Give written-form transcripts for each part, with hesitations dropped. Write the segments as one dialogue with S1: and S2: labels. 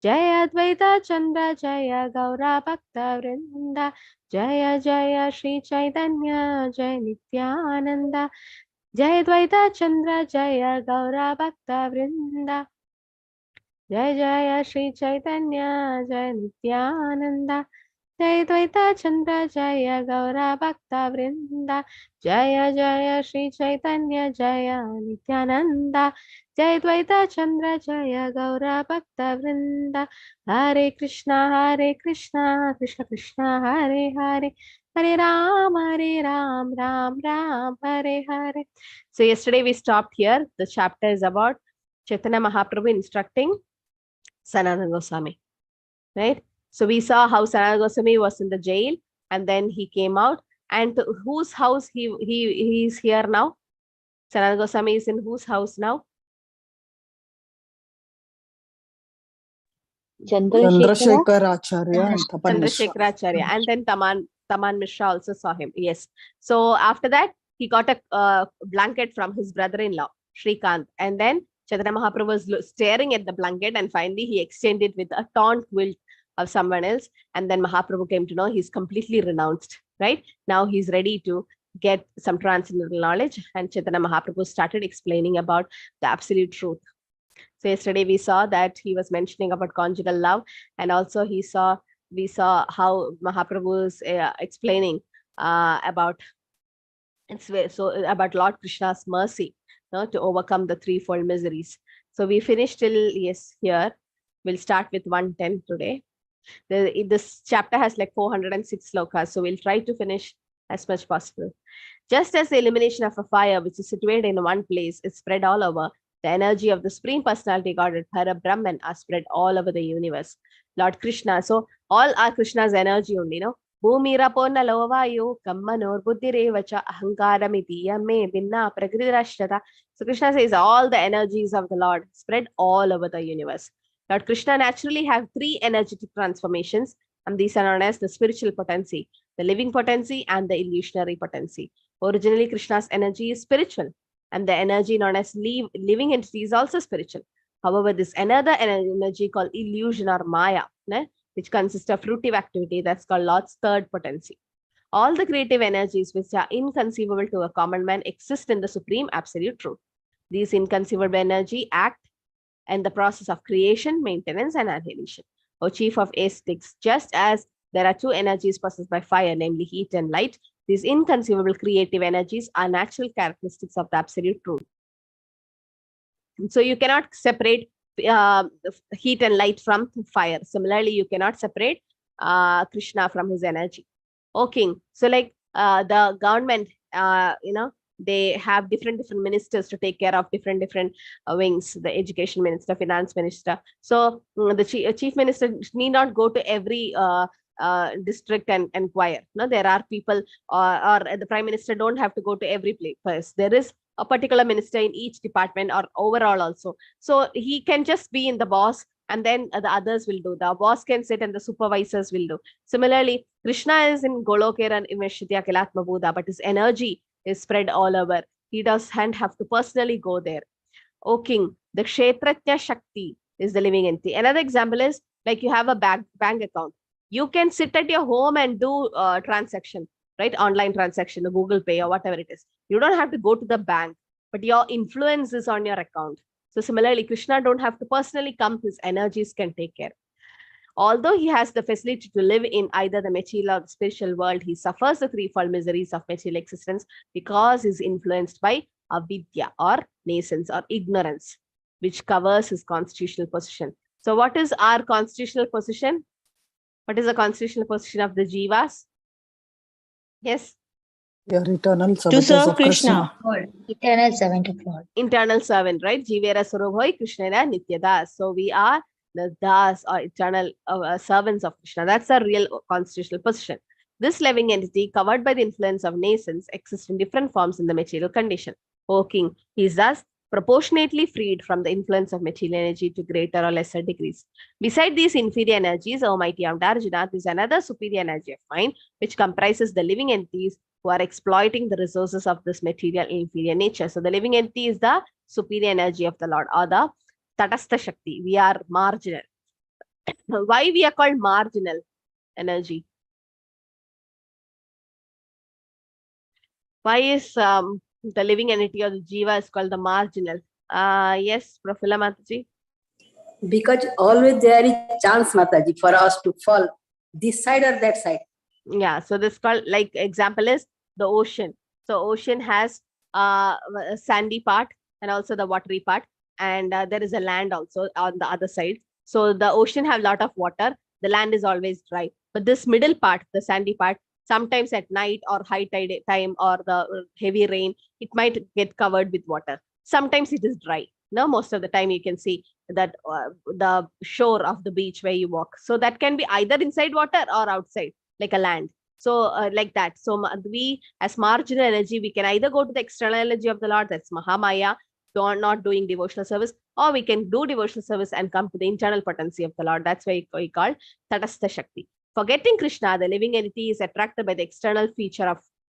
S1: Jaya Dvaita Chandra Jaya Gaura Bhakta Vrinda Jaya Jaya Shri Chaitanya Jaya Nityananda Jaya Dvaita Chandra Jaya Gaura Bhakta Vrinda Jaya Jaya Shri Chaitanya Jaya Nityananda Jaya Dvaita Chandra Jaya Gaura Bhakta Vrinda Jaya Jaya Shri Chaitanya Jaya Nityananda Jaya Dvaita Chandra Jaya Gaura Bhakta Vrinda Hare Krishna Krishna Krishna Hare Hare Hare Ram Ram Ram Hare Hare. So yesterday we stopped here. The chapter is about Chaitanya Mahaprabhu instructing Sanatana Goswami, right? So we saw how Sanatana Goswami was in the jail and then he came out. And to whose house he is here now? Sanatana Goswami is in whose house now?
S2: Chandrasekhara and Tapan Mishra.
S1: Chandrasekharacharya. And then Taman Mishra also saw him. Yes. So after that, he got a blanket from his brother-in-law, Shrikant. And then Chaitanya Mahaprabhu was staring at the blanket and finally he exchanged it with a torn quilt of someone else. And then Mahaprabhu came to know he's completely renounced, right? Now he's ready to get some transcendental knowledge. And Chaitanya Mahaprabhu started explaining about the absolute truth. So yesterday we saw that he was mentioning about conjugal love, and also we saw how Mahaprabhu is explaining about about Lord Krishna's mercy, to overcome the threefold miseries. So we finished till here. We'll start with 110 today. This chapter has like 406 slokas, so we'll try to finish as much possible. Just as the illumination of a fire which is situated in one place is spread all over, the energy of the Supreme Personality Godhead, Para Brahman, are spread all over the universe. Lord Krishna, so all are Krishna's energy only, Bhumira ponna lovayu kammanor buddhirevacha ahankaramiti yamme binna prakritirashrata. So Krishna says all the energies of the Lord spread all over the universe. Lord Krishna naturally have three energetic transformations, and these are known as the spiritual potency, the living potency, and the illusionary potency. Originally, Krishna's energy is spiritual, and the energy known as living entity is also spiritual. However, this another energy called illusion or Maya, which consists of fruitive activity, that's called Lord's third potency. All the creative energies which are inconceivable to a common man exist in the supreme absolute truth. These inconceivable energy act in the process of creation, maintenance, and annihilation. O chief of ascetics, just as there are two energies possessed by fire, namely heat and light, these inconceivable creative energies are natural characteristics of the absolute truth. So you cannot separate heat and light from fire. Similarly, you cannot separate Krishna from his energy. O king, so like the government, they have different ministers to take care of different wings, the education minister, finance minister. So the chief minister need not go to every district and inquire. There are people, or the prime minister don't have to go to every place. There is a particular minister in each department or overall also. So he can just be in the boss, and then the others will do. The boss can sit and the supervisors will do. Similarly, Krishna is in Golokera and Imeshitya Kilatma Buddha, but his energy is spread all over. He doesn't have to personally go there. O king, the Kshetratya Shakti is the living entity. Another example is like you have a bank account. You can sit at your home and do transaction, right? Online transaction, the Google Pay or whatever it is. You don't have to go to the bank, but your influence is on your account. So similarly, Krishna don't have to personally come, his energies can take care. Although he has the facility to live in either the material or the spiritual world, he suffers the threefold miseries of material existence because he is influenced by avidya or nascence or ignorance, which covers his constitutional position. So what is our constitutional position? What is the constitutional position of the jivas? Yes?
S2: Your eternal
S3: To serve
S2: of
S3: Krishna.
S4: Eternal servant of Lord.
S1: Internal servant, right? Jivera Surabhoi Krishnera Nityadas. So we are the das or eternal servants of Krishna. That's our real constitutional position. This living entity, covered by the influence of nascence, exists in different forms in the material condition. O king, he is thus proportionately freed from the influence of material energy to greater or lesser degrees. Beside these inferior energies, O mighty Arjuna, there is another superior energy of mind, which comprises the living entities who are exploiting the resources of this material inferior nature. So the living entity is the superior energy of the Lord, or the Tatastha Shakti. We are marginal. Why we are called marginal energy? Why is the living entity or the jiva is called the marginal? Yes, Profila Mataji.
S3: Because always there is chance, Mataji, for us to fall this side or that side.
S1: Yeah, so this called, like, example is the ocean. So ocean has a sandy part and also the watery part, and there is a land also on the other side. So the ocean have a lot of water, the land is always dry, but this middle part, the sandy part, sometimes at night or high tide time or the heavy rain, it might get covered with water. Sometimes it is dry. No, most of the time you can see that the shore of the beach where you walk, so that can be either inside water or outside, like a land. So like that. So we, as marginal energy, we can either go to the external energy of the Lord, that's Mahamaya, not doing devotional service, or we can do devotional service and come to the internal potency of the Lord. That's why we call Tatastha Shakti. Forgetting Krishna, the living entity is attracted by the external feature of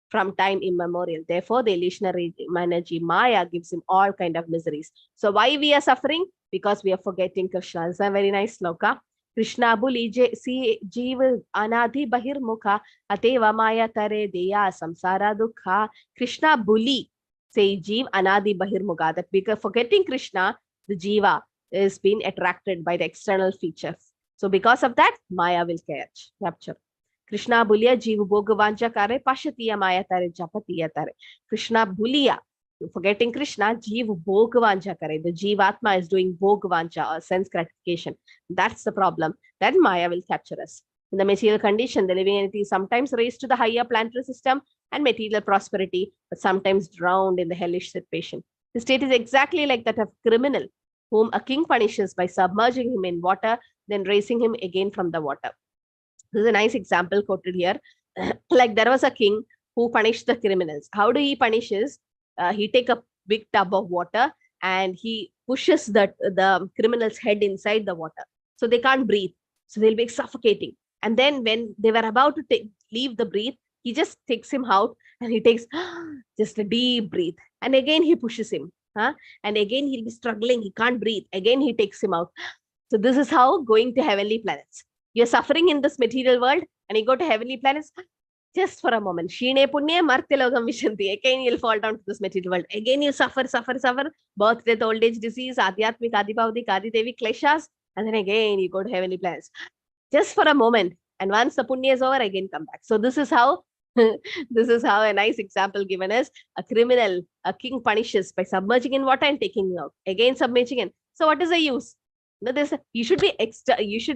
S1: from time immemorial. Therefore, the illusionary energy Maya gives him all kind of miseries. So why we are suffering? Because we are forgetting Krishna. It's a very nice sloka. Krishna buli si jeev anadhi bahirmukha ateva maya tare deya samsara dukha. Krishna buli say jeev anadi bahirmukha. That because forgetting Krishna, the jiva is being attracted by the external features. So because of that, Maya will capture. Krishna buliya jeev bhogavanja kare pashatiya maya tare japatiya tare. Krishna buliya, forgetting Krishna, jeev bhogavanja kare. The jivatma is doing bhogavanja or sense gratification. That's the problem. That Maya will capture us. In the material condition, the living entity is sometimes raised to the higher planetary system and material prosperity, but sometimes drowned in the hellish situation. The state is exactly like that of criminal, whom a king punishes by submerging him in water, then raising him again from the water. This is a nice example quoted here. Like there was a king who punished the criminals. How do he punishes? He take a big tub of water and he pushes the criminal's head inside the water. So they can't breathe. So they'll be suffocating. And then when they were about to leave the breath, he just takes him out and he takes just a deep breath. And again he pushes him. And again he'll be struggling. He can't breathe. Again he takes him out. So this is how going to heavenly planets. You're suffering in this material world and you go to heavenly planets just for a moment. Shine punya martyalogam vishanti. Again, you'll fall down to this material world. Again, you suffer. Birth, death, old age, disease, adhyatmik, adibhavdik, adidevi, kleshas. And then again, you go to heavenly planets. Just for a moment. And once the punya is over, again come back. So this is how a nice example given is a criminal, a king punishes by submerging in water and taking out. Again, submerging in. So what is the use? No, you should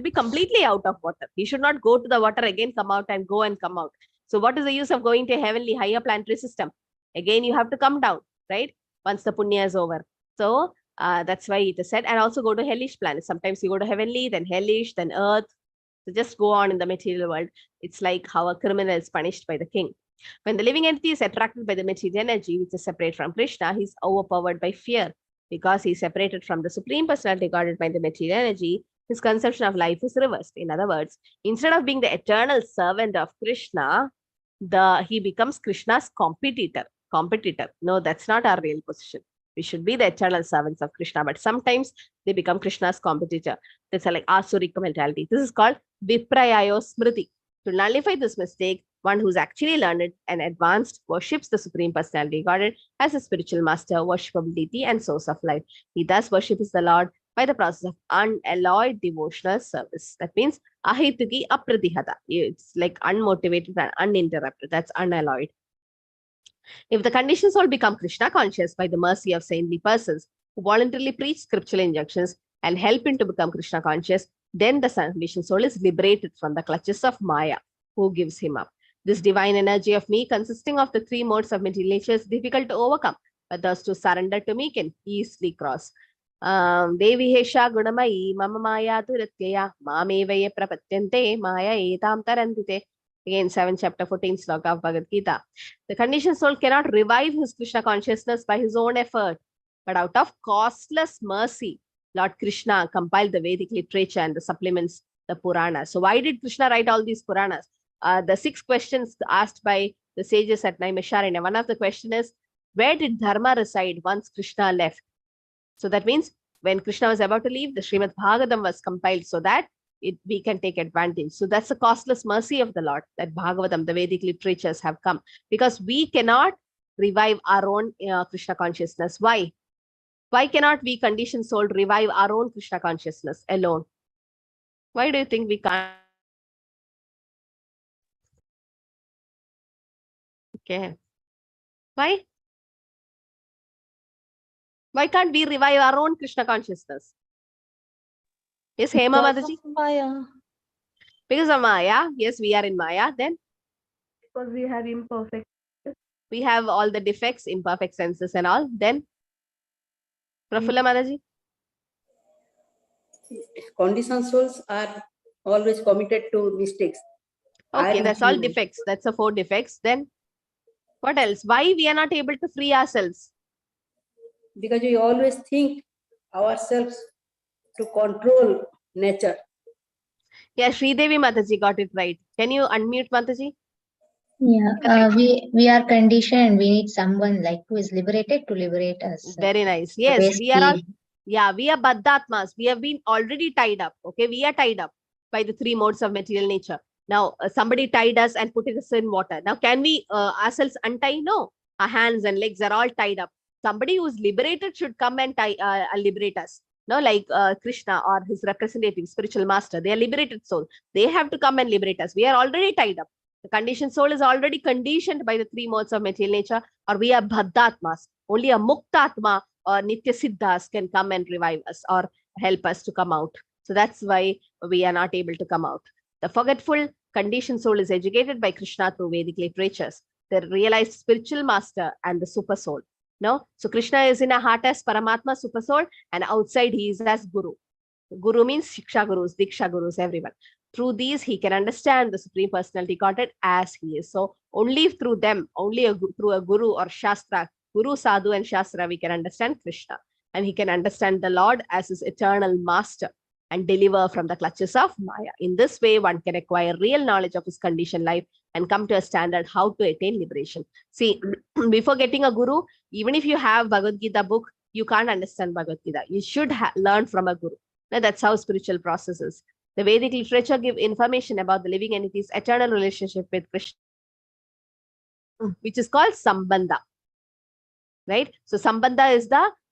S1: be completely out of water. You should not go to the water again, come out and go and come out. So what is the use of going to heavenly higher planetary system? Again, you have to come down, right? Once the punya is over. So that's why it is said, and also go to hellish planets. Sometimes you go to heavenly, then hellish, then earth. So just go on in the material world. It's like how a criminal is punished by the king. When the living entity is attracted by the material energy, which is separate from Krishna, he's overpowered by fear. Because he's separated from the Supreme Personality guarded by the material energy, his conception of life is reversed. In other words, instead of being the eternal servant of Krishna, he becomes Krishna's competitor. No, that's not our real position. We should be the eternal servants of Krishna, but sometimes they become Krishna's competitor. That's like Asurika mentality. This is called Viprayayo Smriti. To nullify this mistake, one who's actually learned and advanced worships the Supreme Personality Godhead as a spiritual master, worshipable deity, and source of life. He thus worships the Lord by the process of unalloyed devotional service. That means ahituki apratihata. It's like unmotivated and uninterrupted. That's unalloyed. If the conditioned soul become Krishna conscious by the mercy of saintly persons who voluntarily preach scriptural injunctions and help him to become Krishna conscious, then the conditioned soul is liberated from the clutches of Maya, who gives him up. This divine energy of me, consisting of the three modes of material nature, is difficult to overcome, but thus to surrender to me can easily cross. Devi Hesha Gunamayi Mama Maya Turatyaya Mamevaya Prapatyante Maya Etam Tarantite. Again, 7th chapter 14th sloka of Bhagavad Gita. The conditioned soul cannot revive his Krishna consciousness by his own effort, but out of costless mercy, Lord Krishna compiled the Vedic literature and the supplements, the Puranas. So why did Krishna write all these Puranas? The 6 questions asked by the sages at Naimisharanya. One of the questions is, where did Dharma reside once Krishna left? So that means when Krishna was about to leave, the Srimad Bhagavatam was compiled so that we can take advantage. So that's the costless mercy of the Lord that Bhagavatam, the Vedic literatures have come, because we cannot revive our own Krishna consciousness. Why? Why cannot we conditioned soul revive our own Krishna consciousness alone? Why do you think we can't? Okay. Why? Why can't we revive our own Krishna consciousness? Yes, Hema Mataji?
S2: Maya.
S1: Because of Maya. Yes, we are in Maya. Then
S5: Because we have imperfect.
S1: we have all the defects, imperfect senses and all. Then Prafulla Mataji?
S3: Conditioned souls are always committed to mistakes. I
S1: Okay,
S3: am
S1: that's all
S3: human.
S1: defects. That's the 4 defects. Then what else? Why we are not able to free ourselves?
S3: Because we always think ourselves to control nature.
S1: Yeah, Sridevi Mataji got it right. Can you unmute Mataji?
S4: Yeah, we are conditioned. We need someone like who is liberated to liberate us.
S1: Very nice.
S4: So
S1: Yes, we are all,
S4: basically,
S1: yeah, we are Baddhatmas. We have been already tied up. Okay, we are tied up by the 3 modes of material nature. Now, somebody tied us and put us in water. Now, can we ourselves untie? No, our hands and legs are all tied up. Somebody who is liberated should come and liberate us. No, like Krishna or his representative, spiritual master. They are liberated soul. They have to come and liberate us. We are already tied up. The conditioned soul is already conditioned by the 3 modes of material nature, or we are Baddhatmas. Only a Muktatma or Nitya Siddhas can come and revive us or help us to come out. So that's why we are not able to come out. The forgetful conditioned soul is educated by Krishna through Vedic literatures, the realized spiritual master and the super soul. No, so Krishna is in a heart as Paramatma, super soul, and outside he is as Guru. Guru means Shiksha Gurus, Diksha Gurus, everyone. Through these, he can understand the Supreme Personality Godhead as he is. So only through them, through a Guru or Shastra, Guru, Sadhu, and Shastra, we can understand Krishna. And he can understand the Lord as his eternal master and deliver from the clutches of Maya. In this way, one can acquire real knowledge of his conditioned life and come to a standard how to attain liberation. See, before getting a Guru, even if you have Bhagavad Gita book, you can't understand Bhagavad Gita. You should learn from a Guru. Now, that's how spiritual process is. The Vedic literature give information about the living entity's eternal relationship with Krishna, which is called Sambandha. Right? So Sambandha is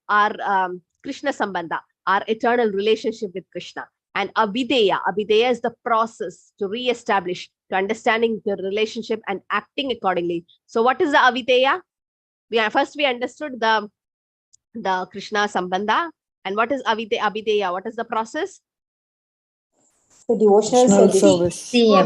S1: our Krishna Sambandha, our eternal relationship with Krishna. And Abhideya is the process to re-establish, to understanding the relationship and acting accordingly. So what is the Abhideya? First we understood the Krishna Sambandha. And what is Abhideya? What is the process?
S2: The devotional service.
S4: yeah.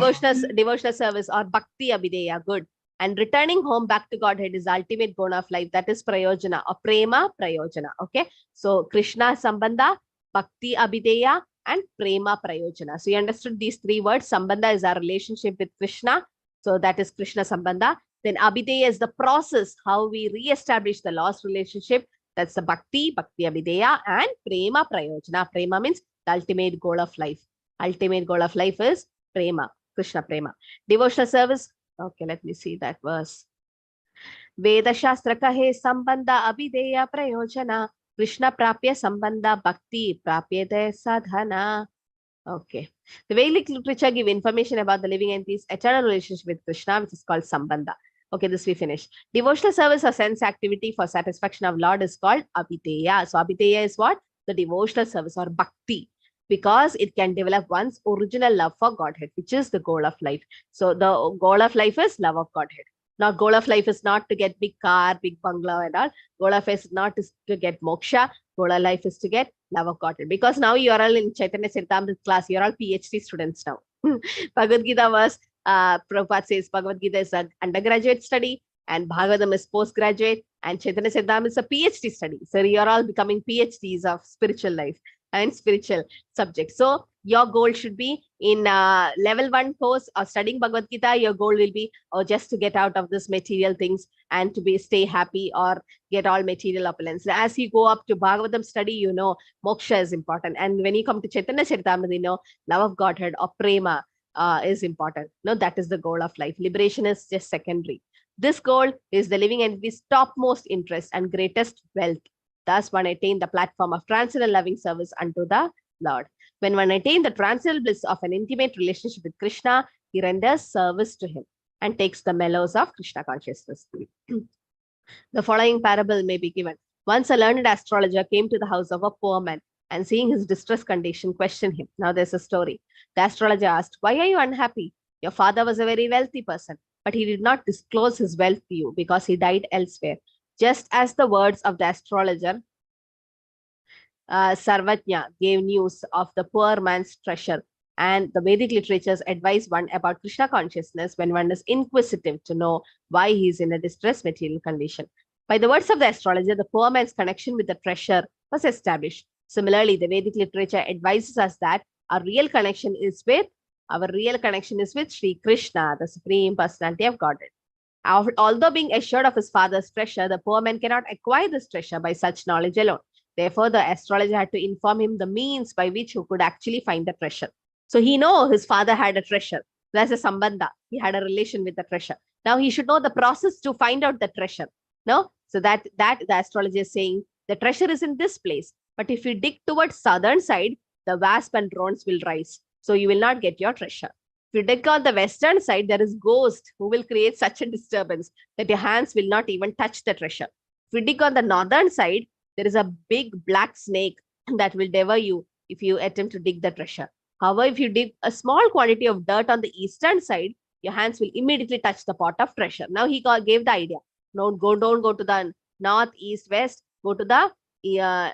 S1: Devotional service or Bhakti Abhideya. Good. And returning home back to Godhead is the ultimate goal of life. That is Prayojana or Prema Prayojana. Okay. So Krishna Sambandha, Bhakti Abhideya, and Prema Prayojana. So you understood these 3 words. Sambandha is our relationship with Krishna. So that is Krishna Sambandha. Then Abhideya is the process, how we re-establish the lost relationship. That's the Bhakti Abhideya, and Prema Prayojana. Prema means the ultimate goal of life. Ultimate goal of life is Prema, Krishna Prema. Devotional service. Okay, let me see that verse. Veda Shastra kahe sambandha abhideya prayojana Krishna prapya sambandha bhakti prapyate sadhana. Okay. The Vedic literature give information about the living entity's eternal relationship with Krishna, which is called Sambandha. Okay, this we finish. Devotional service or sense activity for satisfaction of Lord is called Abhideya. So Abhideya is what? The devotional service or Bhakti, because it can develop one's original love for Godhead, which is the goal of life. So the goal of life is love of Godhead. Now, goal of life is not to get big car, big bungalow and all. Goal of life is not to get moksha. Goal of life is to get love of Godhead. Because now you are all in Chaitanya Charitamrita class. You are all PhD students now. Bhagavad Gita was, Prabhupada says Bhagavad Gita is an undergraduate study and Bhagavatam is postgraduate and Chaitanya Charitamrita is a PhD study. So you are all becoming PhDs of spiritual life and spiritual subjects. So your goal should be in level 1 course or studying Bhagavad Gita. Your goal will be just to get out of this material things and to stay happy or get all material opulence. As you go up to Bhagavatam study, you know, moksha is important. And when you come to Chaitanya Charitamrita, you know, love of Godhead or prema is important. No, that is the goal of life. Liberation is just secondary. This goal is the living entity's topmost interest and greatest wealth. Thus, one attain the platform of transcendental loving service unto the Lord. When one attains the transcendental bliss of an intimate relationship with Krishna, he renders service to him and takes the mellows of Krishna consciousness. The following parable may be given. Once a learned astrologer came to the house of a poor man and seeing his distressed condition, questioned him. Now there's a story. The astrologer asked, "Why are you unhappy? Your father was a very wealthy person, but he did not disclose his wealth to you because he died elsewhere." Just as the words of the astrologer, Sarvajna, gave news of the poor man's treasure, and the Vedic literatures advise one about Krishna consciousness when one is inquisitive to know why he is in a distressed material condition. By the words of the astrologer, the poor man's connection with the treasure was established. Similarly, the Vedic literature advises us that our real connection is with Sri Krishna, the Supreme Personality of Godhead. Although being assured of his father's treasure, the poor man cannot acquire this treasure by such knowledge alone. Therefore, the astrologer had to inform him the means by which he could actually find the treasure. So he knows his father had a treasure. There's a sambandha. He had a relation with the treasure. Now he should know the process to find out the treasure. No? So that the astrologer is saying the treasure is in this place. But if you dig towards southern side, the wasp and drones will rise. So you will not get your treasure. If you dig on the western side, there is ghost who will create such a disturbance that your hands will not even touch the treasure. If you dig on the northern side, there is a big black snake that will devour you if you attempt to dig the treasure. However, if you dig a small quantity of dirt on the eastern side, your hands will immediately touch the pot of treasure. Now he gave the idea. Don't go to the north, east, west. Go to the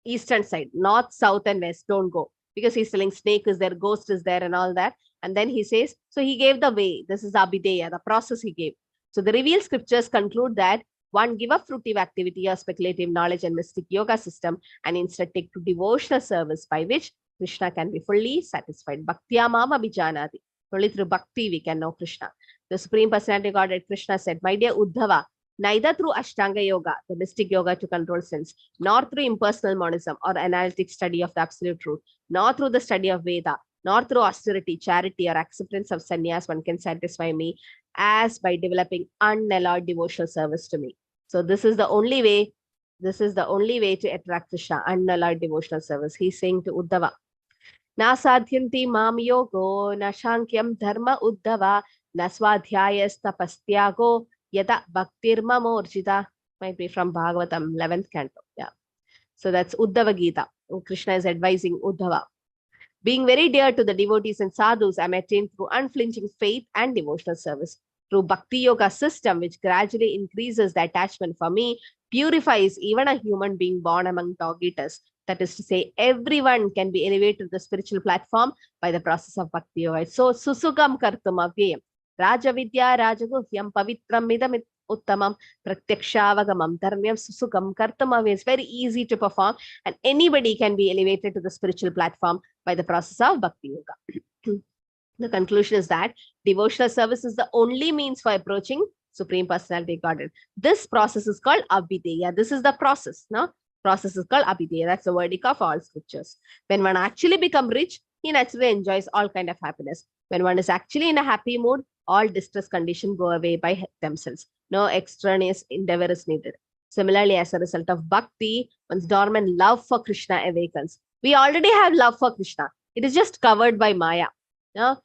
S1: eastern side. North, south, and west. Don't go. Because he's telling snake is there, ghost is there, and all that. And then he says, so he gave the way. This is Abhideya, the process he gave. So the revealed scriptures conclude that one give up fruitive activity or speculative knowledge and mystic yoga system and instead take to devotional service by which Krishna can be fully satisfied. Bhaktya mama bijanati. Only through bhakti we can know Krishna. The Supreme Personality of Godhead Krishna said, "My dear Uddhava, neither through Ashtanga Yoga, the mystic yoga to control sense, nor through impersonal monism or analytic study of the absolute truth, nor through the study of Veda, nor through austerity, charity, or acceptance of sannyas, one can satisfy me as by developing unalloyed devotional service to me." So this is the only way. This is the only way to attract Krishna, unalloyed devotional service. He's saying to Uddhava, "Na sadhyanti mam yogo, na shankyam dharma Uddhava, na swadhyayas tapastyago, yada bhaktir mamorjita." Might be from Bhagavatam, 11th canto. Yeah. So that's Uddhava Gita. Krishna is advising Uddhava. Being very dear to the devotees and sadhus, I am attained through unflinching faith and devotional service. Through Bhakti Yoga system, which gradually increases the attachment for me, purifies even a human being born among dog eaters. That is to say, everyone can be elevated to the spiritual platform by the process of Bhakti Yoga. So, susukam kartum avyayam. Raja Vidya Rajaguhyam Pavitram Midam Uttamam Pratyakshaavagamam Dharmyam Susukam kartum avyayam. It's very easy to perform, and anybody can be elevated to the spiritual platform by the process of Bhakti Yoga. The conclusion is that devotional service is the only means for approaching Supreme Personality of Godhead. This process is called Abhideya. This is the process. No? Process is called Abhideya. That's the verdict of all scriptures. When one actually becomes rich, he naturally enjoys all kind of happiness. When one is actually in a happy mood, all distress conditions go away by themselves. No extraneous endeavor is needed. Similarly, as a result of bhakti, one's dormant love for Krishna awakens. We already have love for Krishna. It is just covered by Maya. No?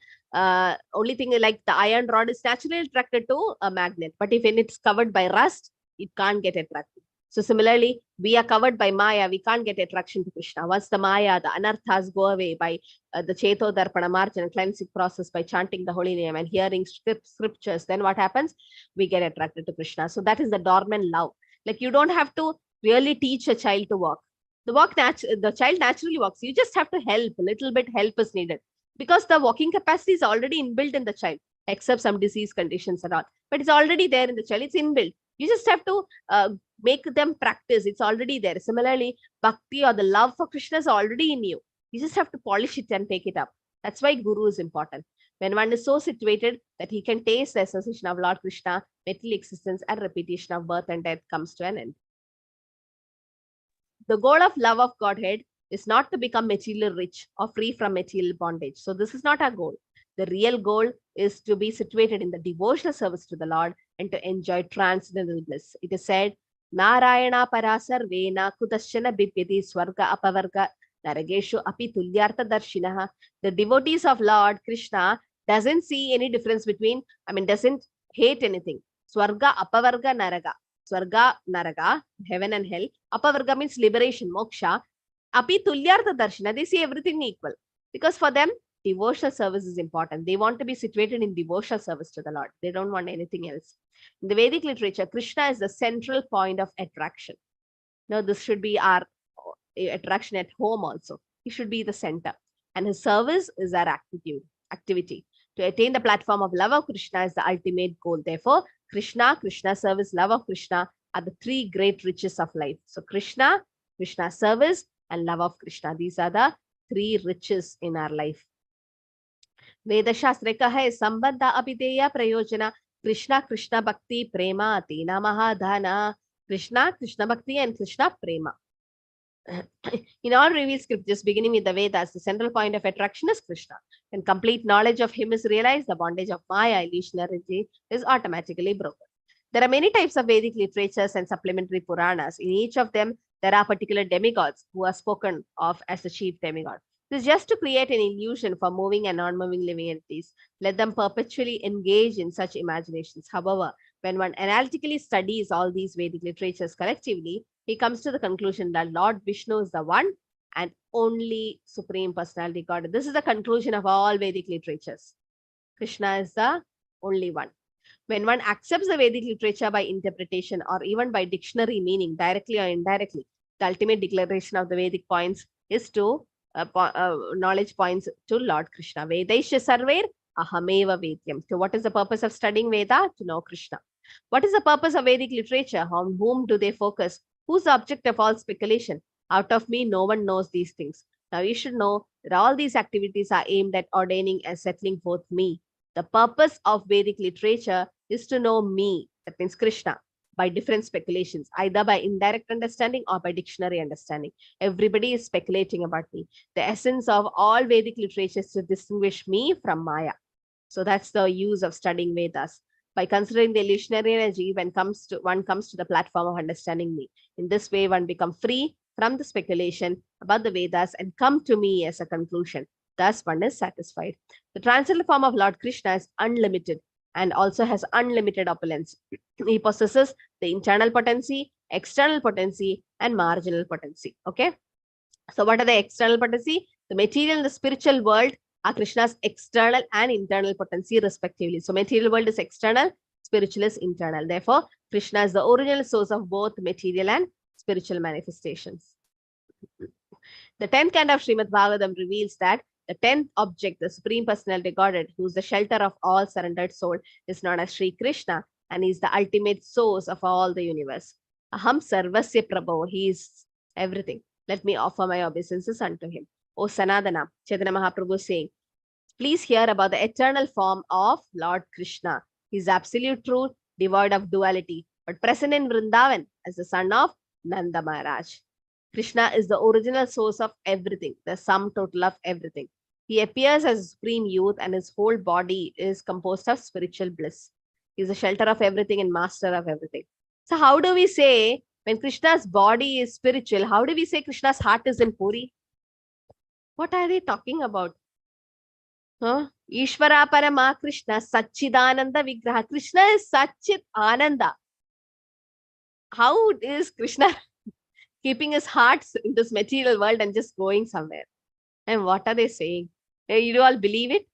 S1: Only thing like the iron rod is naturally attracted to a magnet, but if it's covered by rust, it can't get attracted. So similarly, we are covered by Maya, we can't get attraction to Krishna. Once the Maya, the anarthas go away by the Cheto Darpana Marjana cleansing process, by chanting the holy name and hearing scriptures, then what happens? We get attracted to Krishna. So that is the dormant love. Like you don't have to really teach a child to walk. The child naturally walks. You just have to help. A little bit help is needed. Because the walking capacity is already inbuilt in the child, except some disease conditions and all. But it's already there in the child. It's inbuilt. You just have to make them practice. It's already there. Similarly, bhakti or the love for Krishna is already in you. You just have to polish it and take it up. That's why Guru is important. When one is so situated that he can taste the association of Lord Krishna, material existence and repetition of birth and death comes to an end. The goal of love of Godhead is not to become material rich or free from material bondage. So this is not our goal. The real goal is to be situated in the devotional service to the Lord and to enjoy transcendental bliss. It is said, Narayana parasarvena kudashana bipyati swarga apavarga narageshu api tulyartha darshinaha. The devotees of Lord Krishna doesn't see any difference between, doesn't hate anything. Swarga apavarga naraga. Swarga naraga, heaven and hell. Apavarga means liberation, moksha. Api tulyartha darshina, they see everything equal. Because for them, devotional service is important. They want to be situated in devotional service to the Lord. They don't want anything else. In the Vedic literature, Krishna is the central point of attraction. Now, this should be our attraction at home also. He should be the center. And his service is our activity. To attain the platform of love of Krishna is the ultimate goal. Therefore, Krishna, Krishna service, love of Krishna are the three great riches of life. So Krishna, Krishna service, and love of Krishna. These are the three riches in our life. Veda Shastra ka hai sambandha abhideya prayojana Krishna, Krishna Bhakti, Prema, Atina Mahadhana. Krishna, Krishna Bhakti, and Krishna Prema. In all revealed scriptures, beginning with the Vedas, the central point of attraction is Krishna. When complete knowledge of him is realized, the bondage of Maya, illusionary, is automatically broken. There are many types of Vedic literatures and supplementary Puranas. In each of them, there are particular demigods who are spoken of as the chief demigod. This is just to create an illusion for moving and non-moving living entities. Let them perpetually engage in such imaginations. However, when one analytically studies all these Vedic literatures collectively, he comes to the conclusion that Lord Vishnu is the one and only Supreme Personality God. This is the conclusion of all Vedic literatures. Krishna is the only one. When one accepts the Vedic literature by interpretation or even by dictionary meaning, directly or indirectly, the ultimate declaration of the Vedic points is to knowledge points to Lord Krishna. Vedaisha sarver ahameva vedyam. So what is the purpose of studying Veda? To know Krishna. What is the purpose of Vedic literature? On whom do they focus? Who's the object of all speculation? Out of me, no one knows these things. Now you should know that all these activities are aimed at ordaining and settling forth me. The purpose of Vedic literature is to know me, that means Krishna, by different speculations, either by indirect understanding or by dictionary understanding. Everybody is speculating about me. The essence of all Vedic literature is to distinguish me from Maya. So that's the use of studying Vedas. By considering the illusionary energy, one comes to the platform of understanding me. In this way, one becomes free from the speculation about the Vedas and come to me as a conclusion. Thus, one is satisfied. The transcendental form of Lord Krishna is unlimited and also has unlimited opulence. He possesses the internal potency, external potency, and marginal potency. Okay. So what are the external potency? The material and the spiritual world are Krishna's external and internal potency respectively. So material world is external, spiritual is internal. Therefore, Krishna is the original source of both material and spiritual manifestations. The 10th canto of Srimad Bhagavatam reveals that the 10th object, the Supreme Personality Godhead, who is the shelter of all surrendered soul, is known as Sri Krishna and is the ultimate source of all the universe. Aham Sarvasya Prabho, he is everything. Let me offer my obeisances unto him. O Sanadana, Chaitanya Mahaprabhu is saying, please hear about the eternal form of Lord Krishna. He is absolute truth, devoid of duality, but present in Vrindavan as the son of Nanda Maharaj. Krishna is the original source of everything, the sum total of everything. He appears as supreme youth and his whole body is composed of spiritual bliss. He is the shelter of everything and master of everything. So how do we say, when Krishna's body is spiritual, how do we say Krishna's heart is in Puri? What are they talking about? Ishvara Parama Krishna Satchidananda Vigraha. Krishna is Satchit Ananda. How is Krishna keeping his heart in this material world and just going somewhere? And what are they saying? You all believe it?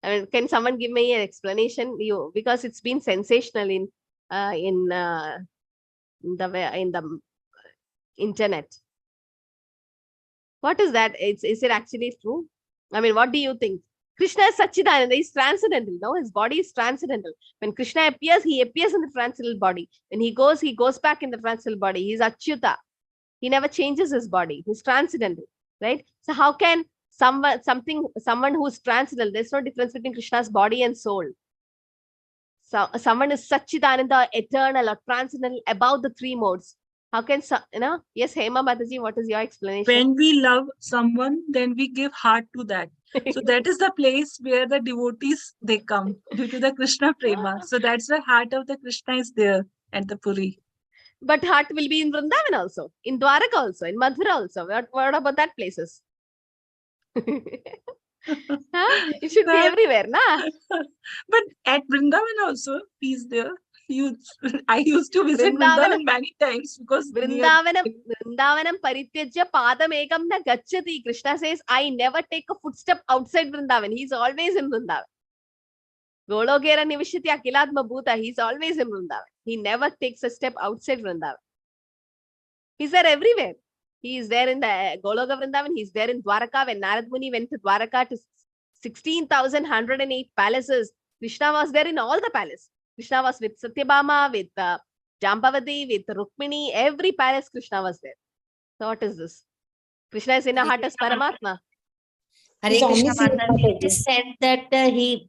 S1: I mean, can someone give me an explanation? Because it's been sensational in the internet. What is that? Is it actually true? I mean, what do you think? Krishna is Satchidananda, he's transcendental. No, his body is transcendental. When Krishna appears, he appears in the transcendental body. When he goes back in the transcendental body. He's Achyuta. He never changes his body. He's transcendental, right? So how can someone who's transcendental, there's no difference between Krishna's body and soul. So someone is Satchidananda, eternal or transcendental, above the three modes. How can, yes, Hema Mataji, what is your explanation?
S6: When we love someone, then we give heart to that. So that is the place where the devotees, they come due to the Krishna Prema. So that's the heart of the Krishna is there at the Puri.
S1: But heart will be in Vrindavan also, in Dwaraka also, in Mathura also. What about that places? Huh? It should be everywhere, na?
S6: But at Vrindavan also, he's there. I used to visit
S1: Vrindavanam-
S6: Vrindavan many times because
S1: Vrindavanam parityajya padam ekam na gacchati. Krishna says, I never take a footstep outside Vrindavan. He's always in Vrindavan. Gologera nivishiti akiladma bhuta. He's always in Vrindavan. He never takes a step outside Vrindavan. He's there everywhere. He is there in the Gologa Vrindavan. He's there in Dwaraka. When Narad Muni went to Dwaraka to 16,108 palaces, Krishna was there in all the palaces. Krishna was with Satyabhama, with Jambavati, with Rukmini. Every palace Krishna was there. So what is this? Krishna is in a heart as Paramatma.
S7: Hare
S2: He's
S7: Krishna
S2: omniscient,
S7: Mataji, it
S2: Mataji.
S7: is said that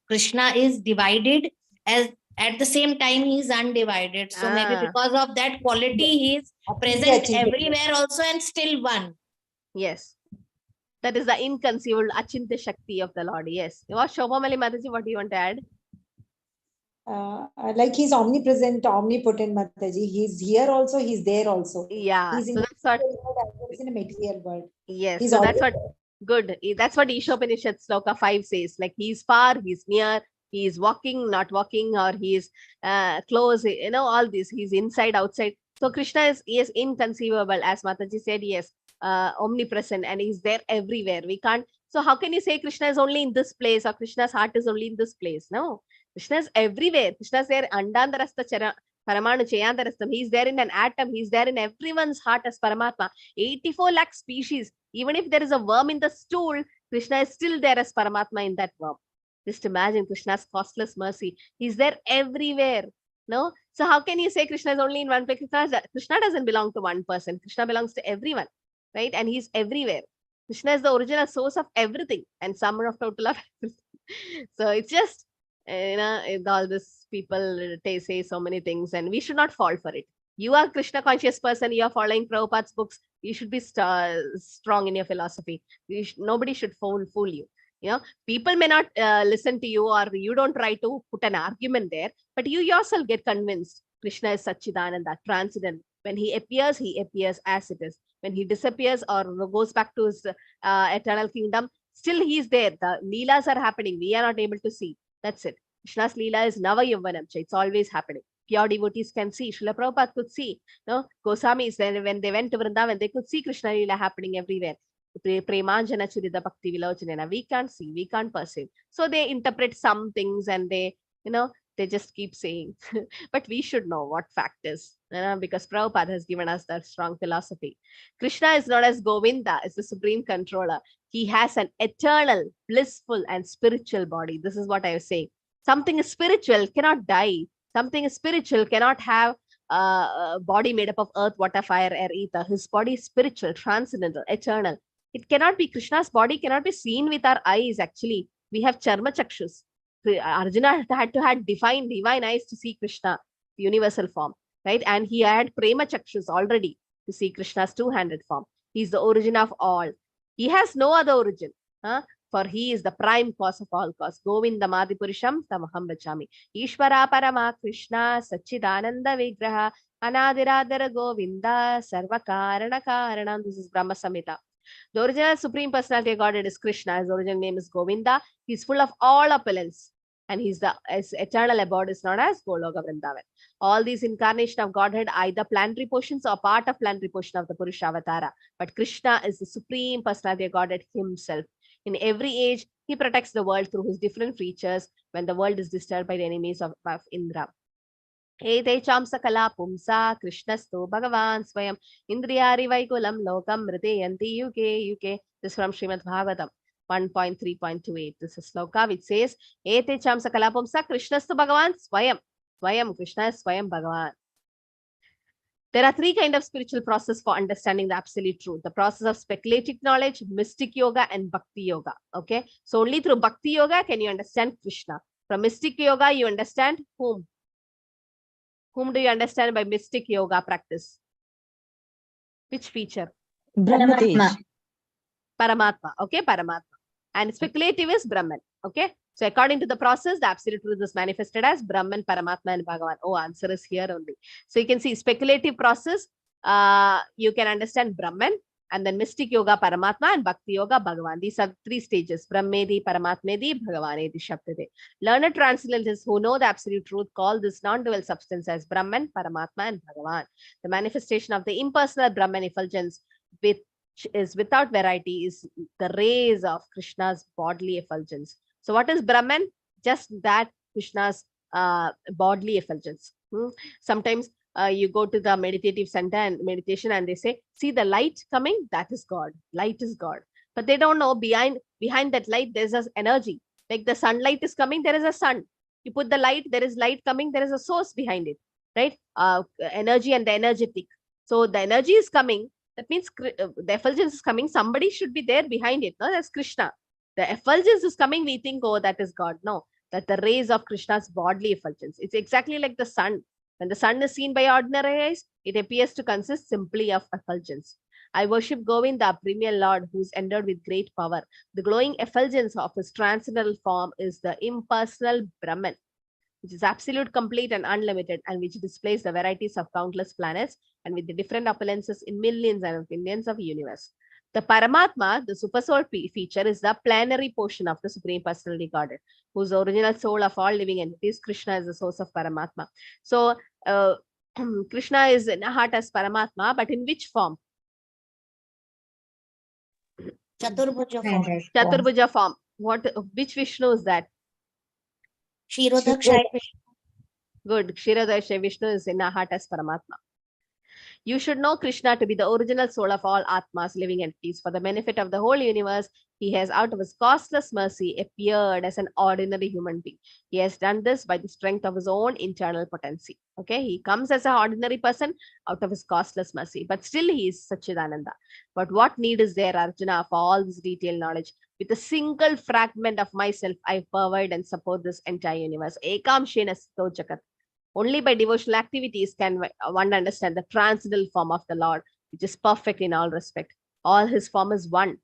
S7: Krishna is divided, as at the same time he is undivided. So maybe because of that quality, he is present
S2: achieved it.
S7: everywhere also and still one.
S1: Yes. That is the inconceivable Achintya Shakti of the Lord. Yes. What Shobhamali Mataji, what do you want to add?
S2: Like he's omnipresent, omnipotent, Mataji. He's here also, he's there also.
S1: Yeah.
S2: He's in
S1: So
S2: the
S1: that's what.
S2: material world as well as in a material world.
S1: Yes.
S2: He's
S1: So that's
S2: always
S1: what. Good. That's what Ishopanishad Sloka 5 says. Like he's far, he's near, he is walking, not walking, or he is close. You know, all this. He's inside, outside. So Krishna is inconceivable, as Mataji said. Yes, omnipresent, and he's there everywhere. We can't. So how can you say Krishna is only in this place, or Krishna's heart is only in this place? No, Krishna is everywhere. Krishna is there. Andandarasta chara paramanu chayandarastam. He's there in an atom. He's there in everyone's heart as Paramatma. 84 lakh species. Even if there is a worm in the stool, Krishna is still there as Paramatma in that worm. Just imagine Krishna's costless mercy. He's there everywhere. No? So how can you say Krishna is only in one place? Krishna doesn't belong to one person. Krishna belongs to everyone. Right? And he's everywhere. Krishna is the original source of everything and summer of total of everything. So it's just, all this people say so many things, and we should not fall for it. You are Krishna conscious person, you are following Prabhupada's books, you should be strong in your philosophy. Nobody should fool you. People may not listen to you, or you don't try to put an argument there, but you yourself get convinced Krishna is Satchidananda, transcendent. When he appears as it is. When he disappears or goes back to his eternal kingdom, still he is there. The leelas are happening. We are not able to see. That's it. Krishna's leela is Nava Yavvanam. It's always happening. Pure devotees can see. Srila Prabhupada could see. No, Gosamis, when they went to Vrindavan, they could see Krishna leela happening everywhere. Premanjana Churida Bhakti Vilochanena. We can't see, we can't perceive. So they interpret some things and they just keep saying. But we should know what fact is, because Prabhupada has given us that strong philosophy. Krishna is not as Govinda, is the supreme controller. He has an eternal, blissful, and spiritual body. This is what I was saying. Something is spiritual cannot die. Something is spiritual cannot have a body made up of earth, water, fire, air, ether. His body is spiritual, transcendental, eternal. It cannot be, Krishna's body cannot be seen with our eyes, actually. We have charma chakshus. Arjuna had to have divine eyes to see Krishna, the universal form, right? And he had prema chakshus already to see Krishna's two-handed form. He's the origin of all. He has no other origin, for he is the prime cause of all cause. Govinda Madhipurisham tamaham bachami. Ishvara Parama Krishna Satchidananda Vigraha Anadiradara Govinda Sarva Karana Karanam. This is Brahma Samhita. The original Supreme Personality of Godhead is Krishna. His original name is Govinda. He's full of all opulence. And his eternal abode is known as Goloka Vrindavan. All these incarnations of Godhead are either planetary portions or part of planetary portion of the Purusha Avatara. But Krishna is the Supreme Personality of Godhead himself. In every age, he protects the world through his different features when the world is disturbed by the enemies of Indra. Ete chamsakala pumsa Krishnastu Bhagavan Swayam Indriyari Vaikulam Lokam Mriteyanti Yuke. This is from Srimad Bhagavatam 1.3.28. This is sloka which says Ete chamsakala pumsa Krishnastu Bhagavan Swayam. Swayam, Krishna is Swayam Bhagavan. There are three kinds of spiritual process for understanding the absolute truth. The process of speculative knowledge, mystic yoga, and bhakti yoga. Okay. So only through bhakti yoga can you understand Krishna. From mystic yoga, you understand whom? Whom do you understand by mystic yoga practice? Which feature?
S4: Paramatma.
S1: Paramatma. Okay, Paramatma. And speculative is Brahman. Okay. So according to the process, the absolute truth is manifested as Brahman, Paramatma, and Bhagavan. Oh, answer is here only. So you can see speculative process, you can understand Brahman, and then mystic yoga, Paramatma, and Bhakti yoga, Bhagavan. These are 3 stages: Brahmedi, Paramatmedi, Bhagavanedi, Shabdade. Learned transcendentalists who know the absolute truth call this non-dual substance as Brahman, Paramatma, and Bhagavan. The manifestation of the impersonal Brahman effulgence, which is without variety, is the rays of Krishna's bodily effulgence. So what is Brahman? Just that Krishna's bodily effulgence. Sometimes you go to the meditative center and meditation and they say, see the light coming, that is God. Light is God. But they don't know behind that light, there's an energy. Like the sunlight is coming, there is a sun. You put the light, there is light coming, there is a source behind it, right? Energy and the energetic. So the energy is coming. That means the effulgence is coming. Somebody should be there behind it. No, that's Krishna. The effulgence is coming. We think, oh, that is God. No, that the rays of Krishna's bodily effulgence. It's exactly like the sun. When the sun is seen by ordinary eyes, it appears to consist simply of effulgence. I worship Govinda, premier Lord, who is endowed with great power. The glowing effulgence of his transcendental form is the impersonal Brahman, which is absolute, complete, and unlimited, and which displays the varieties of countless planets and with the different appearances in millions and billions of universe. The Paramatma, the supersoul feature, is the plenary portion of the Supreme Personality Godhead, whose original soul of all living entities. Krishna is the source of Paramatma. So, Krishna is in a heart as Paramatma, but in which form?
S7: Chaturbhuja form.
S1: Chaturbhuja form. Which Vishnu is that?
S7: Kshirodakshaya Vishnu.
S1: Good. Kshirodakshaya Vishnu is in a heart as Paramatma. You should know Krishna to be the original soul of all Atmas, living entities. For the benefit of the whole universe, he has, out of his costless mercy, appeared as an ordinary human being. He has done this by the strength of his own internal potency. Okay, he comes as an ordinary person out of his costless mercy, but still he is Sachidananda. But what need is there, Arjuna, for all this detailed knowledge? With a single fragment of myself, I provide and support this entire universe. Ekam Shena Sito Jagat. Only by devotional activities can one understand the transcendental form of the Lord, which is perfect in all respect. All his form is one.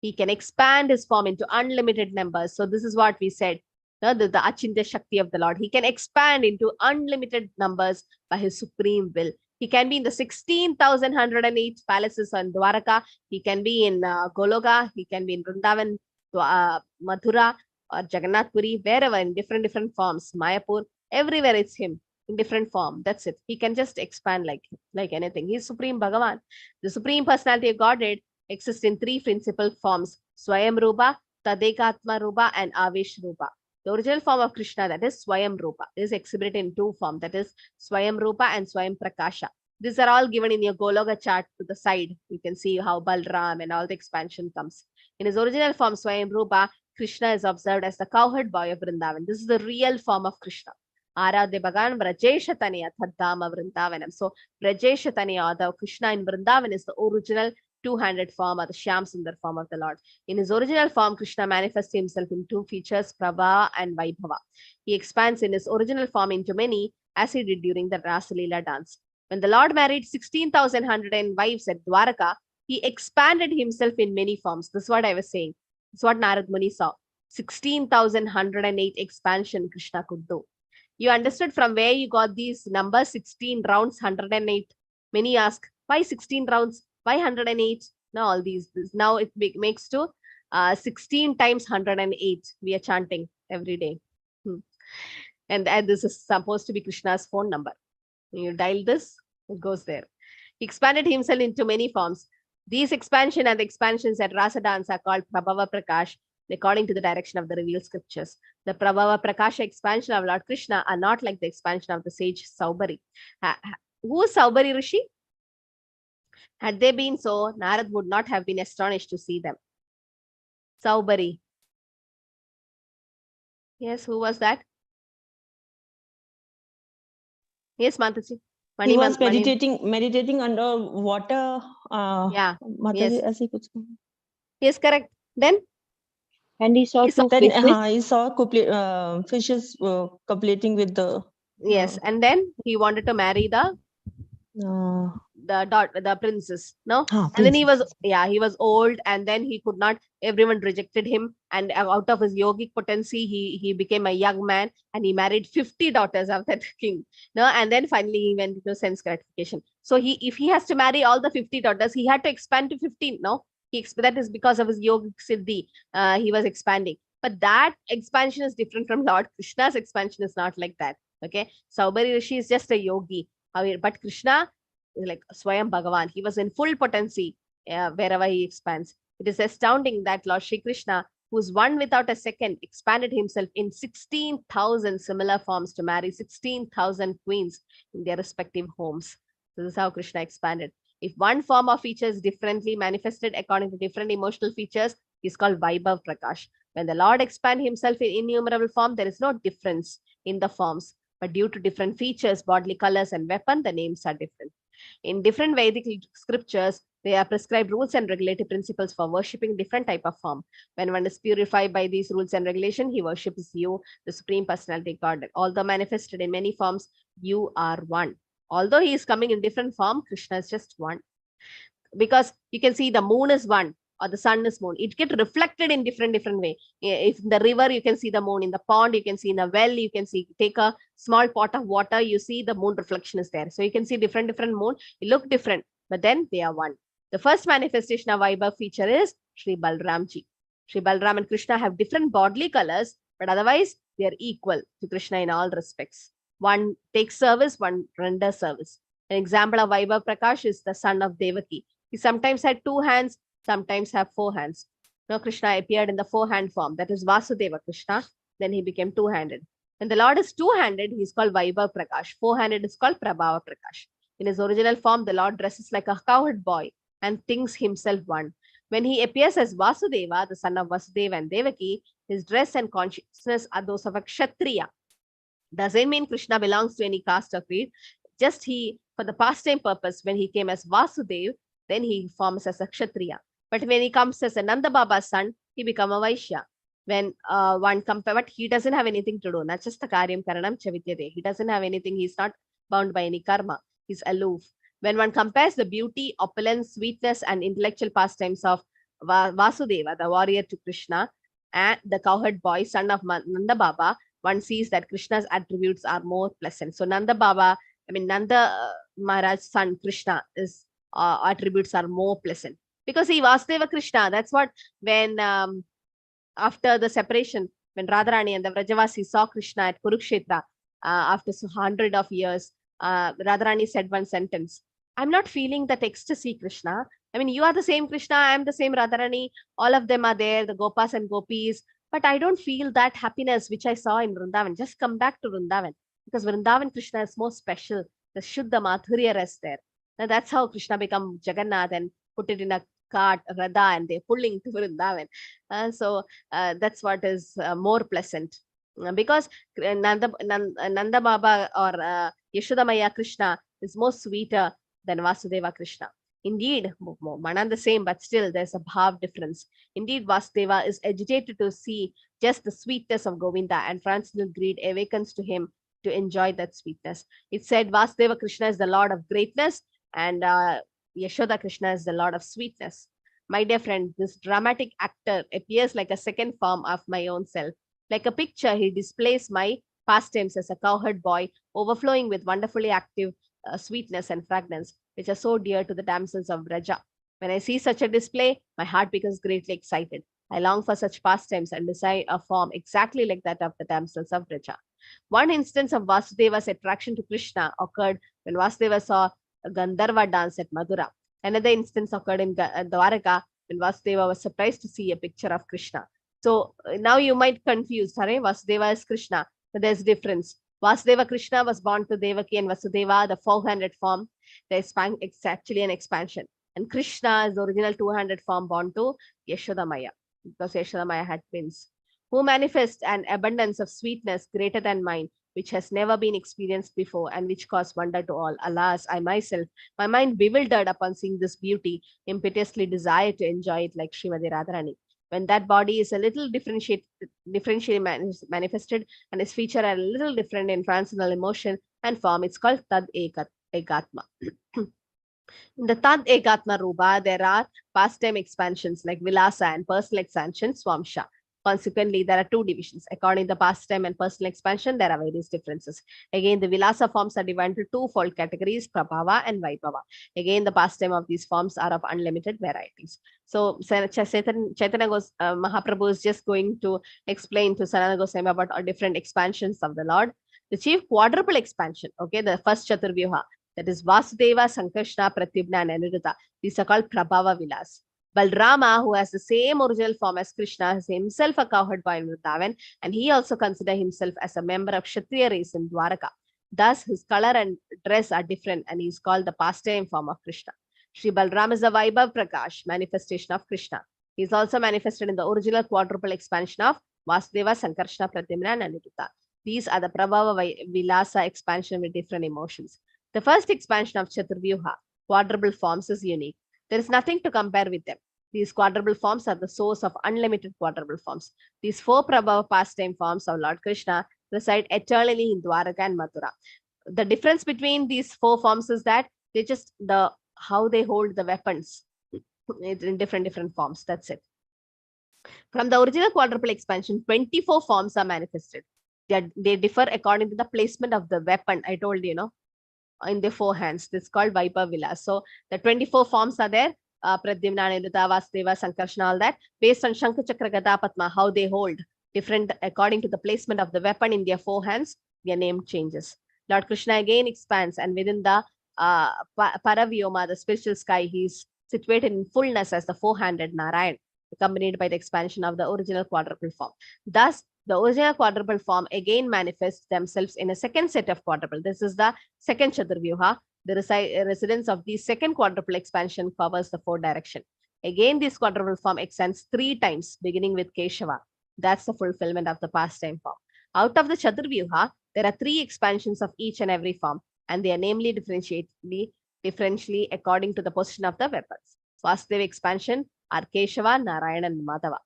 S1: He can expand his form into unlimited numbers. So this is what we said, the Achintya Shakti of the Lord. He can expand into unlimited numbers by his supreme will. He can be in the 16,108 palaces on Dwaraka. He can be in Goloka. He can be in Vrindavan, Mathura, or Jagannath Puri, wherever, in different forms. Mayapur, everywhere it's him. In different form. That's it. He can just expand like anything. He's Supreme Bhagavan. The Supreme Personality of Godhead exists in 3 principal forms: Swayam Rupa, Tadekatma Rupa, and Avesh Rupa. The original form of Krishna, that is Swayam Rupa, is exhibited in 2 forms, that is Swayam Rupa and Swayam Prakasha. These are all given in your Goloka chart to the side. You can see how Balram and all the expansion comes. In his original form, Swayam Rupa, Krishna is observed as the cowherd boy of Vrindavan. This is the real form of Krishna. Aradhya Bhagavan Vrajeshataniya Thaddhama Vrindavanam. So Vrajeshataniya, the Krishna in Vrindavan, is the original 200 form, or the Shyam Sundar form of the Lord. In his original form, Krishna manifests himself in 2 features, Prabha and Vaibhava. He expands in his original form into many, as he did during the Rasa Leela dance. When the Lord married 16,100 wives at Dwaraka, he expanded himself in many forms. This is what I was saying. This is what Narad Muni saw. 16,108 expansion Krishna could do. You understood from where you got these numbers, 16 rounds, 108. Many ask, why 16 rounds? Why 108? Now all these. Now it makes to 16 times 108. We are chanting every day. And this is supposed to be Krishna's phone number. When you dial this, it goes there. He expanded himself into many forms. These expansion and the expansions at Rasa dance are called Prabhava Prakash, according to the direction of the revealed scriptures. The Prabhava Prakasha expansion of Lord Krishna are not like the expansion of the sage Saubari. Who is Saubari Rishi? Had they been so, Narad would not have been astonished to see them. Saubari. Yes, who was that? Yes, Mataji.
S8: He was meditating under water.
S1: Yeah.
S8: Mataji,
S1: Yes. Yes, correct. Then?
S8: And he saw fishes copulating with the.
S1: Yes, and then he wanted to marry the the princess, no?
S8: Ah,
S1: And then he was,
S8: princess.
S1: he was old, and then he could not, everyone rejected him, and out of his yogic potency, he became a young man, and he married 50 daughters of that king, no? And then finally he went into sense gratification. So if he has to marry all the 50 daughters, he had to expand to 15, no? That is because of his yogic siddhi. He was expanding, but that expansion is different from Lord Krishna's expansion. Is not like that. Okay, Saubhari Rishi is just a yogi. But Krishna is like Swayam Bhagavan. He was in full potency wherever he expands. It is astounding that Lord Shri Krishna, who's one without a second, expanded himself in 16,000 similar forms to marry 16,000 queens in their respective homes. So this is how Krishna expanded. If one form of feature is differently manifested according to different emotional features, is called Vaibhav Prakash. When the Lord expands himself in innumerable form, there is no difference in the forms, but due to different features, bodily colors, and weapon, the names are different. In different Vedic scriptures, there are prescribed rules and regulative principles for worshipping different type of form. When one is purified by these rules and regulation, he worships you, the Supreme Personality God. Although manifested in many forms, you are one. Although he is coming in different form, Krishna is just one. Because you can see the moon is one, or the sun is moon. It gets reflected in different way. If in the river, you can see the moon. In the pond, you can see. In the well, you can see. Take a small pot of water, you see the moon reflection is there. So you can see different moon. It look different, but then they are one. The first manifestation of Vaibhav feature is Sri Balramji. Sri Balram and Krishna have different bodily colors, but otherwise they are equal to Krishna in all respects. One takes service, one renders service. An example of Vaibhav Prakash is the son of Devaki. He sometimes had 2 hands, sometimes have 4 hands. Now Krishna appeared in the 4-hand form. That is Vasudeva Krishna. Then he became 2-handed. When the Lord is 2-handed, he is called Vaibhav Prakash. 4-handed is called Prabhava Prakash. In his original form, the Lord dresses like a cowherd boy and thinks himself one. When he appears as Vasudeva, the son of Vasudeva and Devaki, his dress and consciousness are those of a Kshatriya. Doesn't mean Krishna belongs to any caste or creed. Just he, for the pastime purpose, when he came as Vasudeva, then he forms as a Kshatriya. But when he comes as a Nanda Baba's son, he becomes a Vaishya. When one compares, but he doesn't have anything to do. Not just the Karyam Karanam Chavityade. He doesn't have anything. He's not bound by any karma. He's aloof. When one compares the beauty, opulence, sweetness, and intellectual pastimes of Vasudeva, the warrior, to Krishna, and the cowherd boy, son of Nanda Baba, one sees that Krishna's attributes are more pleasant. So Nanda Maharaj's son Krishna, his attributes are more pleasant because he Vasudeva Krishna. That's what when after the separation, when Radharani and the Vrajavasi saw Krishna at Kurukshetra after 100 of years, Radharani said one sentence: "I'm not feeling that ecstasy, Krishna. I mean, you are the same Krishna, I am the same Radharani, all of them are there, the Gopas and Gopis, but I don't feel that happiness which I saw in Vrindavan. Just come back to Vrindavan, because Vrindavan Krishna is more special. The Shuddha Madhurya rest there." Now that's how Krishna become Jagannath and put it in a cart, Radha, and they're pulling to Vrindavan. So that's what is more pleasant. Because Nanda Baba or Yashoda Maya Krishna is more sweeter than Vasudeva Krishna. Indeed, one and the same, but still there's a bhav difference. Indeed, Vasudeva is agitated to see just the sweetness of Govinda, and transcendental greed awakens to him to enjoy that sweetness. It said Vasudeva Krishna is the Lord of greatness, and Yashoda Krishna is the Lord of sweetness. My dear friend, this dramatic actor appears like a second form of my own self. Like a picture, he displays my pastimes as a cowherd boy, overflowing with wonderfully active sweetness and fragrance, which are so dear to the damsels of Braja. When I see such a display, my heart becomes greatly excited. I long for such pastimes and desire a form exactly like that of the damsels of Braja. One instance of Vasudeva's attraction to Krishna occurred when Vasudeva saw a Gandharva dance at Madura. Another instance occurred in Dwaraka when Vasudeva was surprised to see a picture of Krishna. So now you might confuse, Hare, Vasudeva is Krishna, but there's difference. Vasudeva Krishna was born to Devaki and Vasudeva, the 400 form. It's actually an expansion. And Krishna is the original 200 form born to Yashoda Maya, because Yashoda Maya had twins, who manifest an abundance of sweetness greater than mine, which has never been experienced before and which caused wonder to all. Alas, I myself, my mind bewildered upon seeing this beauty, impetuously desire to enjoy it like Srimati Radharani. When that body is a little differentially manifested and its feature are a little different in transcendental emotion and form, it's called Tad Ekatma. In the Tad Ekatma Rupa, there are pastime expansions like Vilasa and personal expansion, Swamsha. Consequently, there are two divisions. According to the pastime and personal expansion, there are various differences. Again, the Vilasa forms are divided into two-fold categories, Prabhava and Vaibhava. Again, the pastime of these forms are of unlimited varieties. So, Chaitanya Mahaprabhu is just going to explain to Sanatana Goswami about different expansions of the Lord. The chief quadruple expansion, okay, the first Chaturvyuha, that is Vasudeva, Sankarshna, Pratyumna, and Aniruddha. These are called Prabhava Vilas. Balrama, who has the same original form as Krishna, is himself a cowherd boy in Vrindavan, and he also considers himself as a member of Kshatriya race in Dwaraka. Thus, his color and dress are different, and he is called the pastime form of Krishna. Sri Balram is a Vaibhav Prakash, manifestation of Krishna. He is also manifested in the original quadruple expansion of Vasudeva, Sankarshna, Pratyumna, and Aniruddha. These are the Prabhava Vilasa expansion with different emotions. The first expansion of Chaturvyuha, quadruple forms, is unique. There is nothing to compare with them. These quadruple forms are the source of unlimited quadruple forms. These four Prabhava pastime forms of Lord Krishna reside eternally in Dwaraka and Mathura. The difference between these four forms is that they just how they hold the weapons in different forms. That's it. From the original quadruple expansion, 24 forms are manifested. They differ according to the placement of the weapon. I told you, in the four hands. This is called Vaibhav Vilas. So the 24 forms are there. Pradyumna, Aniruddha, Vasudeva, Sankarshna, all that. Based on Shankha, Chakra, Gada, Padma, how they hold different according to the placement of the weapon in their four hands, their name changes. Lord Krishna again expands, and within the Paravyoma, the spiritual sky, he is situated in fullness as the four-handed Narayan, accompanied by the expansion of the original quadruple form. Thus, the original quadruple form again manifests themselves in a second set of quadruple. This is the second Chaturvyuha. The residence of the second quadruple expansion covers the four direction. Again, this quadruple form extends 3 times, beginning with Keshava. That's the fulfillment of the pastime form. Out of the Chaturvyuha, there are 3 expansions of each and every form, and they are namely differentially according to the position of the weapons. Vasudeva expansion are Keshava, Narayana, and Madhava.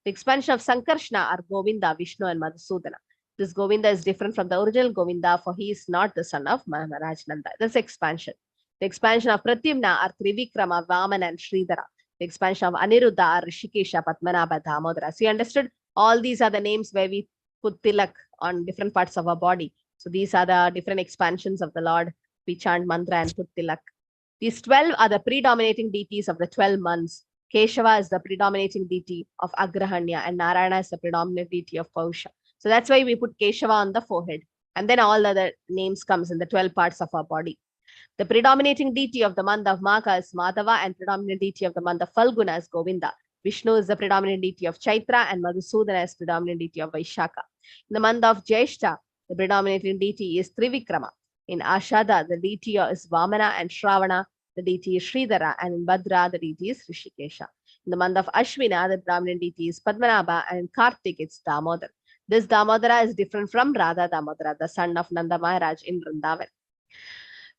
S1: The expansion of Sankarshna are Govinda, Vishnu, and Madhusudana. This Govinda is different from the original Govinda, for he is not the son of Maharaj Nanda. That's expansion. The expansion of Pratyumna are Trivikrama, Vaman, and Sridhara. The expansion of Aniruddha are Rishikesha, Padmanabha, Damodara. So you understood? All these are the names where we put tilak on different parts of our body. So these are the different expansions of the Lord. We chant mantra and put tilak. These 12 are the predominating deities of the 12 months. Keshava is the predominating deity of Agrahanya, and Narayana is the predominant deity of Pausha. So that's why we put Keshava on the forehead. And then all other names comes in the 12 parts of our body. The predominating deity of the month of Magha is Madhava, and predominant deity of the month of Falguna is Govinda. Vishnu is the predominant deity of Chaitra, and Madhusudana is predominant deity of Vaishaka. In the month of Jyeshta, the predominating deity is Trivikrama. In Ashada, the deity is Vamana, and Shravana, the deity is Sridhara, and in Bhadra, the deity is Rishikesha. In the month of Ashwina, the predominant deity is Padmanabha, and in Kartik, it's Damodar. This Damodara is different from Radha Damodara, the son of Nanda Maharaj in Vrindavan.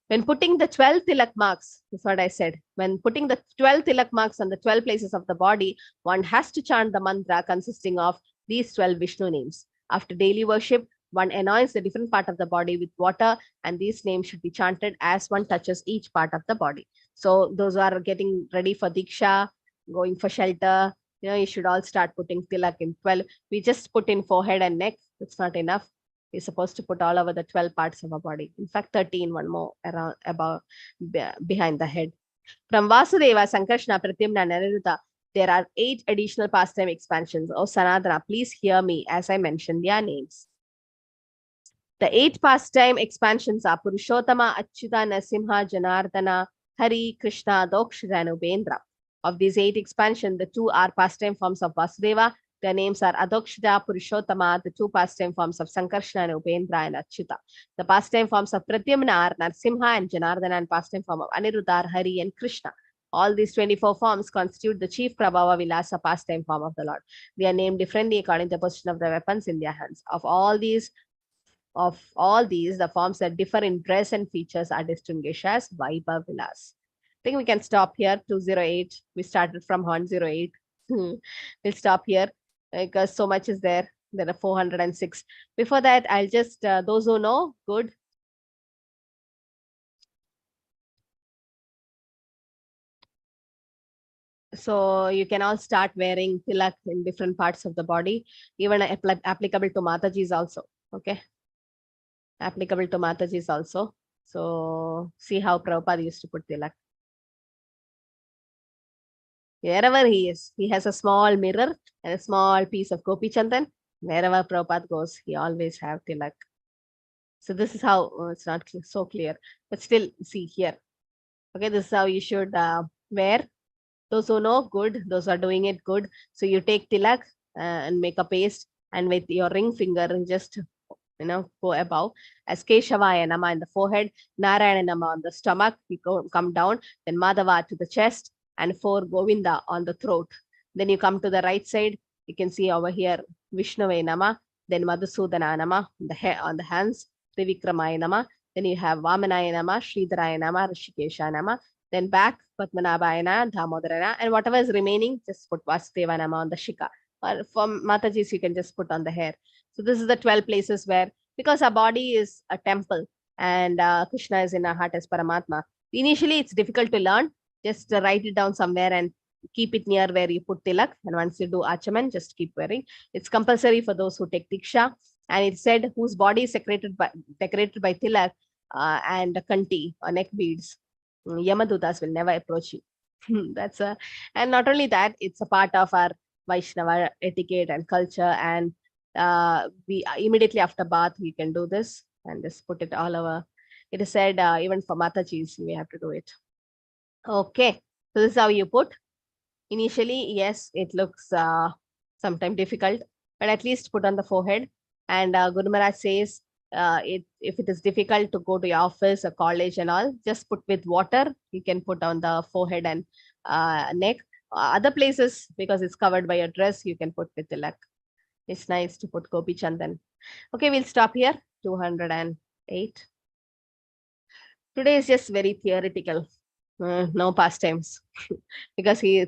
S1: When putting the 12 tilak marks, that's what I said, when putting the 12 tilak marks on the 12 places of the body, one has to chant the mantra consisting of these 12 Vishnu names. After daily worship, one anoints the different part of the body with water, and these names should be chanted as one touches each part of the body. So those who are getting ready for Diksha, going for shelter, you should all start putting tilak in 12. We just put in forehead and neck. It's not enough. We're supposed to put all over the 12 parts of our body. In fact, 13, one more around above behind the head. From Vasudeva, Sankarshna, Pratyumna, and Aniruddha, there are 8 additional pastime expansions. Oh, Sanadana, please hear me as I mention their names. The 8 pastime expansions are Purushottama, Achyuta, Nasimha, Janardana, Hari, Krishna, Dokshita, and Ubendra. Of these 8 expansions, the 2 are pastime forms of Vasudeva. Their names are Adokshita, Purushottama, the 2 pastime forms of Sankarshna, and Ubendra, and Achyuta. The pastime forms of Pratyumna are Narsimha and Janardana, and pastime form of Aniruddha are Hari and Krishna. All these 24 forms constitute the chief Prabhava Vilasa pastime form of the Lord. They are named differently according to the position of the weapons in their hands. Of all these, the forms that differ in dress and features are distinguished as Vaibhav Vilas. I think we can stop here. 208. We started from 108. We'll stop here because so much is there. There are 406. Before that, I'll just, those who know, good. So you can all start wearing tilak in different parts of the body, even applicable to Matajis also. Okay. Applicable to Matajis also. So see how Prabhupada used to put tilak. Wherever he is, he has a small mirror and a small piece of Gopi Chandan. Wherever Prabhupada goes, he always have tilak. So this is how, it's not so clear, but still see here. Okay, this is how you should wear. Those who know, good. Those who are doing it, good. So you take tilak and make a paste, and with your ring finger, just go above. As Keshavaya Nama in the forehead, Narayana Nama on the stomach, you come down, then Madhava to the chest, and 4 Govinda on the throat. Then you come to the right side, you can see over here Vishnave Nama, then Madhusudana Nama on the hands, Trivikramaya Nama, then you have Vamanaya Nama, Sridharaya Nama, Rishikesha Nama, then back Padmanabhayana, Damodarana, and whatever is remaining, just put Vasudeva Nama on the Shika. Or for Matajis, you can just put on the hair. So this is the 12 places where, because our body is a temple and Krishna is in our heart as Paramatma. Initially, it's difficult to learn. Just write it down somewhere and keep it near where you put tilak. And once you do achaman, just keep wearing. It's compulsory for those who take diksha. And it said whose body is decorated by tilak and kanti or neck beads. Yamadutas will never approach you. And not only that, it's a part of our Vaishnava etiquette and culture. And we immediately after bath, we can do this and just put it all over. It is said even for Matajis, we have to do it. Okay, so this is how you put. Initially, yes, it looks sometimes difficult, but at least put on the forehead. And Guru Maharaj says, if it is difficult to go to your office or college and all, just put with water. You can put on the forehead and neck. Other places, because it's covered by your dress, you can put with tilak. It's nice to put Gopi Chandan. Okay, we'll stop here. 208. Today is just very theoretical. No pastimes because Krishna